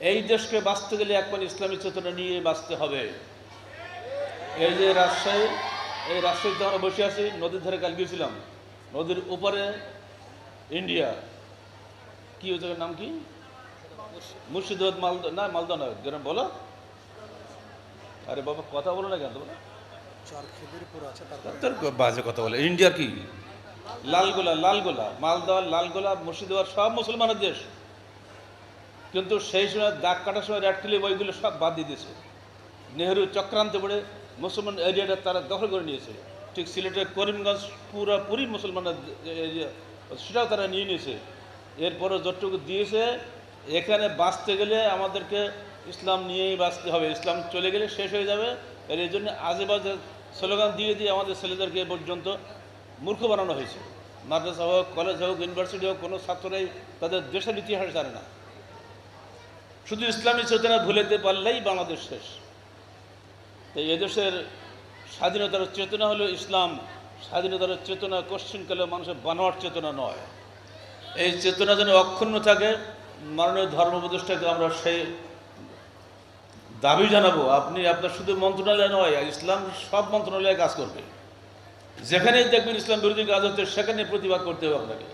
এই দেশকে বাঁচতে গেলে একবার ইসলামী চেতনা নিয়ে বাঁচতে হবে। এই যে রাজশাহী, এই রাজশাহীতে আমরা বসে আছি, নদীর ধারে কাল গিয়েছিলাম, নদীর উপরে ইন্ডিয়া, কি ওই জায়গার নাম কি, মুর্শিদাবাদ, মালদা না, মালদা নয়, গ্রাম বলো। আরে বাবা কথা বলো না কেন তোমরা, বাজে কথা বলে। ইন্ডিয়ার কি লালগোলা, লালগোলা, মালদা, লালগোলা, মুর্শিদাবাদ সব মুসলমানের দেশ, কিন্তু সেই সময় দাগ কাটার সময় রেড ক্লিপ ওইগুলো সব বাদ দিয়ে দিয়েছে। নেহরু চক্রান্ত করে মুসলমান এরিয়াটা তারা দখল করে নিয়েছে। ঠিক সিলেটের করিমগঞ্জ পুরোপুরি মুসলমানের এরিয়া, সেটাও তারা নিয়ে নিয়েছে। এরপরও যতটুকু দিয়েছে, এখানে বাঁচতে গেলে আমাদেরকে ইসলাম নিয়েই বাঁচতে হবে, ইসলাম চলে গেলে শেষ হয়ে যাবে। আর এই জন্য আজে বাজে স্লোগান দিয়ে দিয়ে আমাদের ছেলেদেরকে এ পর্যন্ত মূর্খ বানানো হয়েছে। মাদ্রাসা হোক, কলেজ হোক, ইউনিভার্সিটি হোক, কোনো ছাত্ররাই তাদের দেশের ইতিহাস জানে না। শুধু ইসলামী চেতনা ভুলেতে পারলেই বাংলাদেশ শেষ। তাই এদেশের স্বাধীনতার চেতনা হলো ইসলাম। স্বাধীনতার চেতনা কোশ্চিনকালে মানুষের বানোয়ার চেতনা নয়। এই চেতনা যেন অক্ষুণ্ণ থাকে, মাননীয় ধর্ম উপদেষ্টাকে আমরা সেই দাবি জানাবো। আপনি আপনার শুধু মন্ত্রণালয় নয়, ইসলাম সব মন্ত্রণালয়ে কাজ করবে। যেখানেই দেখবেন ইসলাম বিরোধী কাজ হচ্ছে, সেখানে প্রতিবাদ করতে হবে আপনাকে,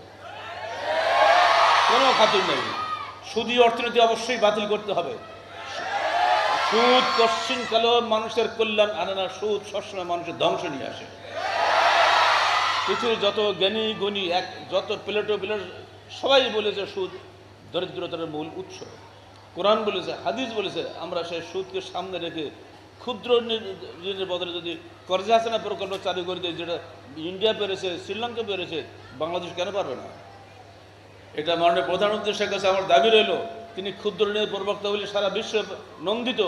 কোনো খাতির নেই। সুদী অর্থনীতি অবশ্যই বাতিল করতে হবে। সুদ কোশ্চিনকালেও মানুষের কল্যাণ আনে না, সুদ সবসময় মানুষের ধ্বংস নিয়ে আসে। পৃথিবীর যত জ্ঞানী গুণী, যত প্লেটো সবাই বলেছে সুদ দরিদ্রতার মূল উৎস। কোরআন বলেছে, হাদিস বলেছে। আমরা সেই সুদকে সামনে রেখে ক্ষুদ্র ঋণের বদলে যদি কর্জে হাসানা প্রকল্প চালু করে দিই, যেটা ইন্ডিয়া পেরেছে, শ্রীলঙ্কা পেরেছে, বাংলাদেশ কেন পারবে না? এটা মাননীয় প্রধানমন্ত্রীর কাছে আমার দাবি রইল, তিনি ক্ষুদ্র ঋণের প্রবক্তা বলে সারা বিশ্ব নন্দিত।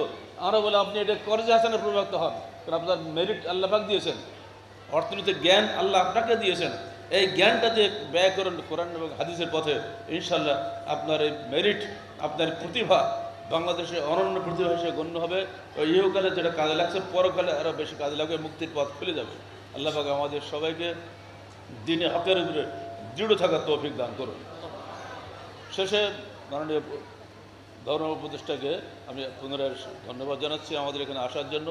আমরা বলে আপনি এটা কর্জে হাসানের প্রবক্তা হন, কারণ আপনার মেরিট আল্লাহ পাক দিয়েছেন, অর্থনীতির জ্ঞান আল্লাহ আপনাকে দিয়েছেন। এই জ্ঞানটা দিয়ে ব্যয় করেন কোরআন এবং হাদিসের পথে, ইনশাল্লাহ আপনার এই মেরিট, আপনার প্রতিভা বাংলাদেশে অনন্য প্রতিভা হিসেবে গণ্য হবে। ইহকালে যেটা কাজে লাগছে, পরকালে আরও বেশি কাজে লাগবে, মুক্তির পথ খুলে যাবে। আল্লাহ পাক আমাদের সবাইকে দিনে হকের উপরে দৃঢ় থাকার তৌফিক দান করুন। শেষে মাননীয় ধর্ম উপদেষ্টাকে আমি পুনরায় ধন্যবাদ জানাচ্ছি আমাদের এখানে আসার জন্য,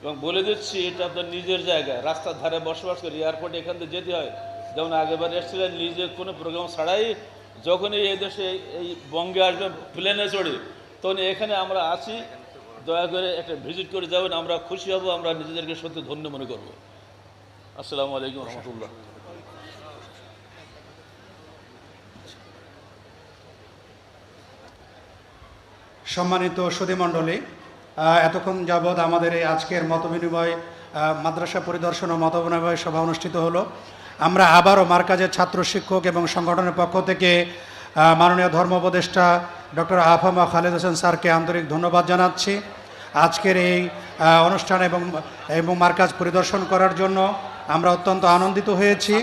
এবং বলে দিচ্ছি এটা আপনার নিজের জায়গায়, রাস্তার ধারে বসবাস করে, এয়ারপোর্টে এখান থেকে যেতে হয়। যেমন আগেবার এসেছিলেন নিজে কোনো প্রোগ্রাম ছাড়াই, যখনই এই দেশে এই বঙ্গে আসবেন প্লেনে চড়ে, তখন এখানে আমরা আছি, দয়া করে একটা ভিজিট করে যাবেন, আমরা খুশি হব, আমরা নিজেদেরকে সত্যি ধন্য মনে করব। আসসালামু আলাইকুম রহমতুল্লাহ। সম্মানিত সুধীমণ্ডলী, এতক্ষণ যাবৎ আমাদের এই আজকের মতবিনিময়, মাদ্রাসা পরিদর্শন ও মতবিনিময় সভা অনুষ্ঠিত হলো। আমরা আবারও মার্কাজের ছাত্র শিক্ষক এবং সংগঠনের পক্ষ থেকে মাননীয় ধর্ম উপদেষ্টা ডক্টর আফামা খালেদ হোসেন স্যারকে আন্তরিক ধন্যবাদ জানাচ্ছি আজকের এই অনুষ্ঠান এবং মার্কাজ পরিদর্শন করার জন্য। আমরা অত্যন্ত আনন্দিত হয়েছি।